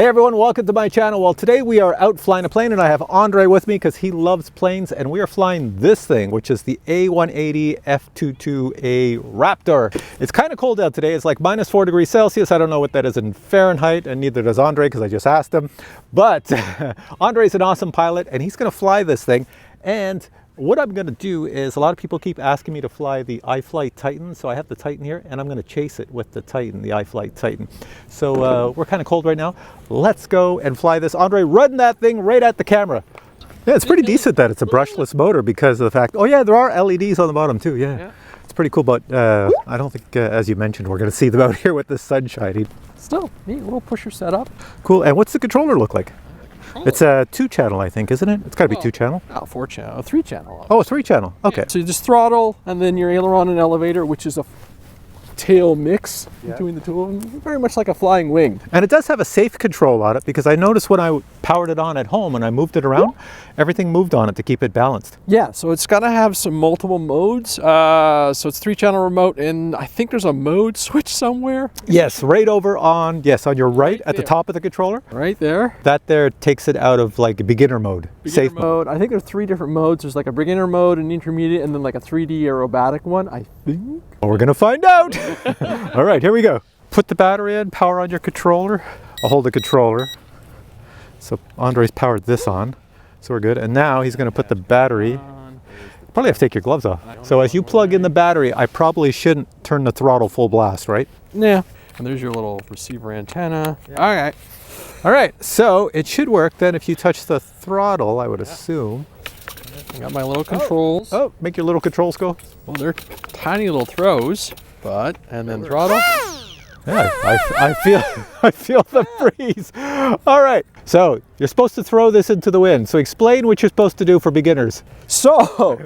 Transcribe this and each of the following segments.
Hey everyone, welcome to my channel. Well, today we are out flying a plane and I have Andre with me because he loves planes, and we are flying this thing, which is the A-180 F-22 Raptor. It's kind of cold out today. It's like -4 degrees Celsius. I don't know what that is in Fahrenheit, and neither does Andre because I just asked him. But Andre's an awesome pilot and he's going to fly this thing. And what I'm going to do is, a lot of people keep asking me to fly the iFLIGHT Titan, so I have the Titan here and I'm going to chase it with the Titan, the iFLIGHT Titan. So we're kind of cold right now. Let's go and fly this. Andre, run that thing right at the camera. Yeah, it's pretty decent that it's a brushless motor because of the fact, oh yeah, there are LEDs on the bottom too, yeah. It's pretty cool, but I don't think, as you mentioned, we're going to see them out here with the sun shining. Still, neat little pusher setup. Cool, and what's the controller look like? It's a 2-channel, I think, isn't it? It's got to be 2-channel. Oh, 4-channel, 3-channel. Oh, 3-channel. Okay. Yeah. So you just throttle, and then your aileron and elevator, which is a tail mix between the two of them, very much like a flying wing. And it does have a safe control on it, because I noticed when I powered it on at home and I moved it around, everything moved on it to keep it balanced. Yeah, so it's got to have some multiple modes. So it's 3-channel remote, and I think there's a mode switch somewhere. Yes, right over on, on your right at the top of the controller. Right there. That there takes it out of like beginner mode, safe mode. I think there's 3 different modes. There's like a beginner mode, an intermediate, and then like a 3D aerobatic one, I think. Well, we're gonna find out. All right, here we go. Put the battery in, power on your controller. I'll hold the controller. So Andre's powered this on, so we're good. And now he's gonna put the battery. Probably have to take your gloves off. So as you plug in the battery, I probably shouldn't turn the throttle full blast, right? Yeah. And there's your little receiver antenna. Yeah. All right, so it should work then if you touch the throttle, I would assume. I got my little controls. Oh, make your little controls go. Well, they're tiny little throws, and then throttle. Yeah, I feel the breeze. All right, so you're supposed to throw this into the wind. So explain what you're supposed to do for beginners. So,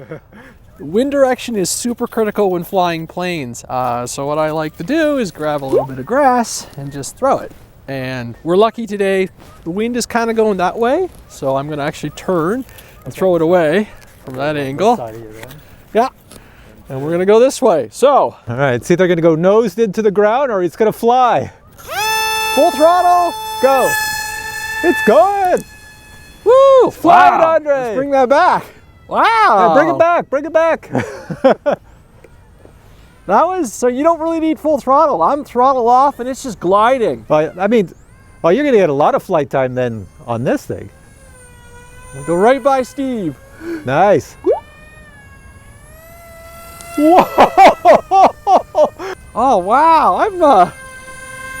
wind direction is super critical when flying planes. So what I like to do is grab a little bit of grass and just throw it. And we're lucky today, the wind is kind of going that way. So I'm gonna actually turn and throw it away from that angle. Yeah. And we're gonna go this way. So. All right, it's either gonna go nosed into the ground or it's gonna fly. Full throttle, go. It's going. Woo, fly it, Andre. Let's bring that back. Wow. Yeah, bring it back, bring it back. That was, so you don't really need full throttle. I'm throttle off and it's just gliding. Well, I mean, well, you're gonna get a lot of flight time then on this thing. We'll go right by Steve. Nice. Whoa! Oh wow,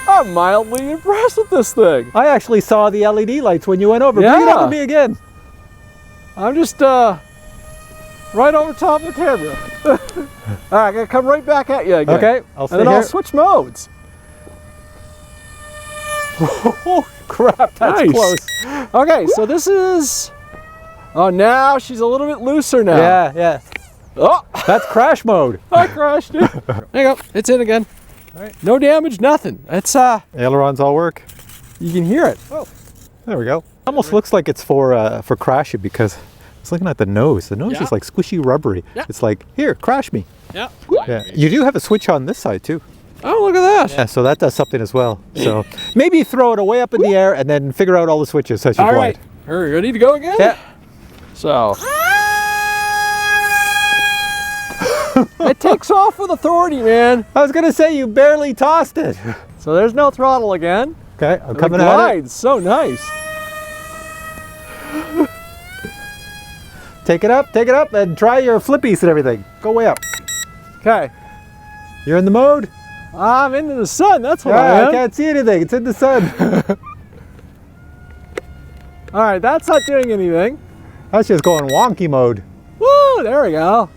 I'm mildly impressed with this thing. I actually saw the LED lights when you went over. Yeah. Bring it up with me again. I'm just right over top of the camera. All right, I'm gonna come right back at you again. Okay, I'll stay and then here. I'll switch modes. Oh crap, that's nice. close. Okay, so this is, oh, now she's a little bit looser now. Yeah, yeah. Oh, that's crash mode. I crashed it. There you go, it's in again. All right. No damage, nothing. It's ailerons all work. You can hear it. Oh, there we go. Almost looks like it's for crashing, because I was looking at the nose. The nose is like squishy rubbery. Yeah. It's like, here, crash me. Yeah. Yeah. You do have a switch on this side too. Oh, look at that. Yeah, so that does something as well. So maybe throw it way up in the air and then figure out all the switches as you fly. All right, are you ready to go again? Yeah. So. It takes off with authority, man. I was gonna say you barely tossed it. So there's no throttle again. Okay, I'm coming at it. at it. So nice. Take it up, and try your flippies and everything. Go way up. Okay. You're in the mode? I'm into the sun, that's what I am. I can't see anything, it's in the sun. All right, that's not doing anything. That's just going wonky mode. Woo, there we go.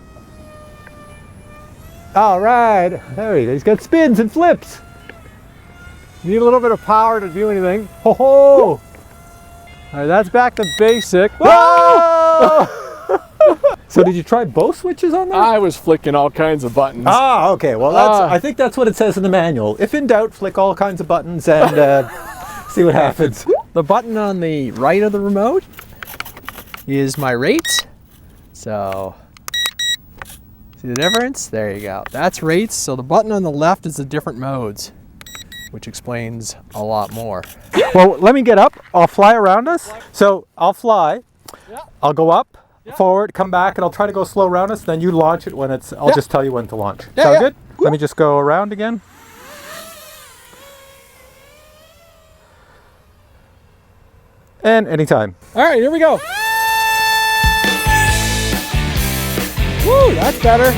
All right, there he is. He's got spins and flips. Need a little bit of power to do anything. Ho ho! All right, that's back to basic. Whoa! So did you try both switches on there? I was flicking all kinds of buttons. Ah, okay. Well, I think that's what it says in the manual. If in doubt, flick all kinds of buttons and see what happens. The button on the right of the remote is my rates. So, see the difference? There you go. That's rates. So the button on the left is the different modes. which explains a lot more. Well, let me get up. I'll fly around us. So I'll fly. Yeah. I'll go up, forward, come back, and I'll try to go slow around us. Then you launch it when it's, I'll just tell you when to launch. Sound good? Let me just go around again. And anytime. All right, here we go. Woo, that's better.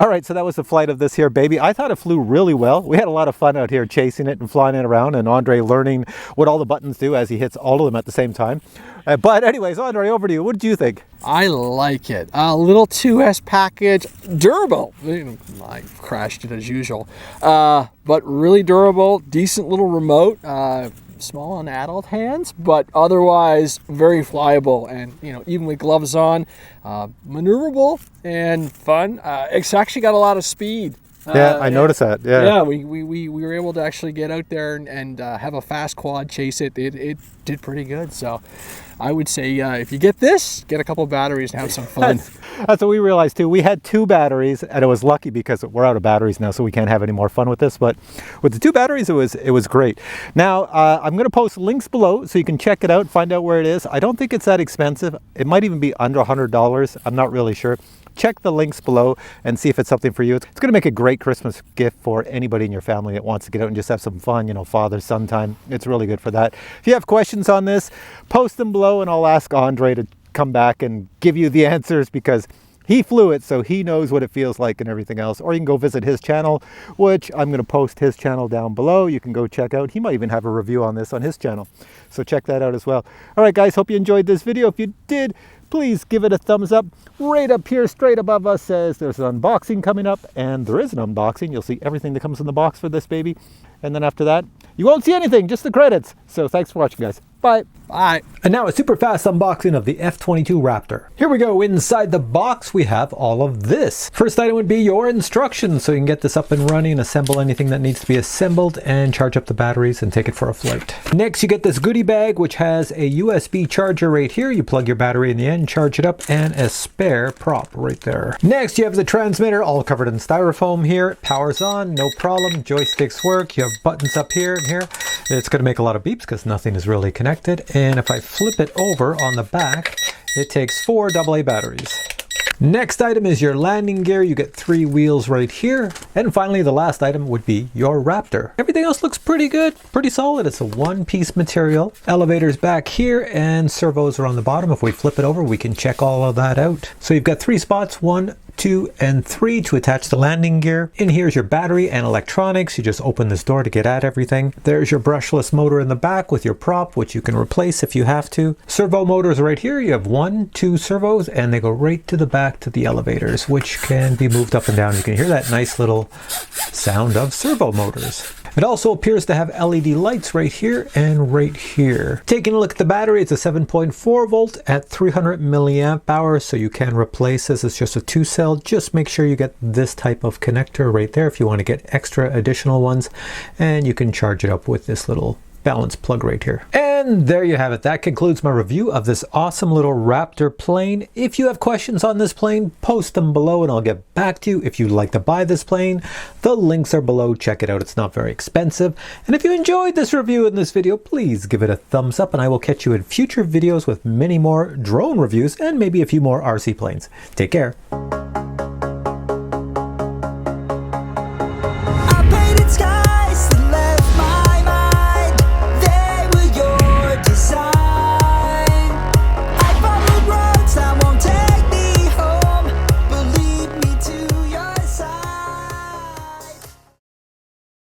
All right, so that was the flight of this here baby. I thought it flew really well. We had a lot of fun out here chasing it and flying it around, and Andre learning what all the buttons do as he hits all of them at the same time. But anyways, Andre, over to you. What did you think? I like it. A little 2S package, durable. I crashed it as usual, but really durable. Decent little remote. Small on adult hands, but otherwise very flyable, and even with gloves on, maneuverable and fun. It's actually got a lot of speed. Yeah, I noticed that. Yeah, we were able to actually get out there and have a fast quad chase it. It did pretty good. So I would say if you get this, get a couple of batteries and have some fun. That's what we realized too. We had 2 batteries, and it was lucky because we're out of batteries now, so we can't have any more fun with this. But with the 2 batteries, it was great. Now I'm going to post links below so you can check it out, find out where it is. I don't think it's that expensive. It might even be under $100. I'm not really sure. Check the links below and see if it's something for you. It's going to make a great Christmas gift for anybody in your family that wants to get out and just have some fun, father-son time. It's really good for that. If you have questions on this, post them below and I'll ask Andre to come back and give you the answers, because he flew it, so he knows what it feels like and everything else. Or you can go visit his channel, which I'm going to post his channel down below. You can go check out. He might even have a review on this on his channel. So check that out as well. All right, guys, hope you enjoyed this video. If you did, please give it a thumbs up. Right up here, straight above us, says there's an unboxing coming up, and there is an unboxing. You'll see everything that comes in the box for this baby. And then after that, you won't see anything, just the credits. So thanks for watching, guys. Bye. Bye. And now a super fast unboxing of the F-22 Raptor. Here we go. Inside the box, we have all of this. First item would be your instructions, so you can get this up and running, assemble anything that needs to be assembled, and charge up the batteries and take it for a flight. Next, you get this goodie bag, which has a USB charger right here. You plug your battery in the end, charge it up, and a spare prop right there. Next, you have the transmitter, all covered in styrofoam here. It powers on, no problem. Joysticks work. You have buttons up here and here. It's going to make a lot of beeps because nothing is really connected. And if I flip it over on the back, it takes 4 AA batteries. Next item is your landing gear. You get 3 wheels right here. And finally, the last item would be your Raptor. Everything else looks pretty good, pretty solid. It's a one-piece material. Elevators back here and servos are on the bottom. If we flip it over, we can check all of that out. So you've got 3 spots, 1, 2, and 3 to attach the landing gear. In here's your battery and electronics. You just open this door to get at everything. There's your brushless motor in the back with your prop, which you can replace if you have to. Servo motors right here. You have 1, 2 servos, and they go right to the back to the elevators, which can be moved up and down. You can hear that nice little sound of servo motors. It also appears to have LED lights right here and right here. Taking a look at the battery, it's a 7.4 volt at 300 milliamp hours, so you can replace this. It's just a 2-cell. Just make sure you get this type of connector right there if you want to get extra additional ones, and you can charge it up with this little balance plug right here. And there you have it. That concludes my review of this awesome little Raptor plane. If you have questions on this plane, post them below and I'll get back to you. If you'd like to buy this plane, the links are below. Check it out. It's not very expensive. And if you enjoyed this review in this video, please give it a thumbs up and I will catch you in future videos with many more drone reviews and maybe a few more RC planes. Take care.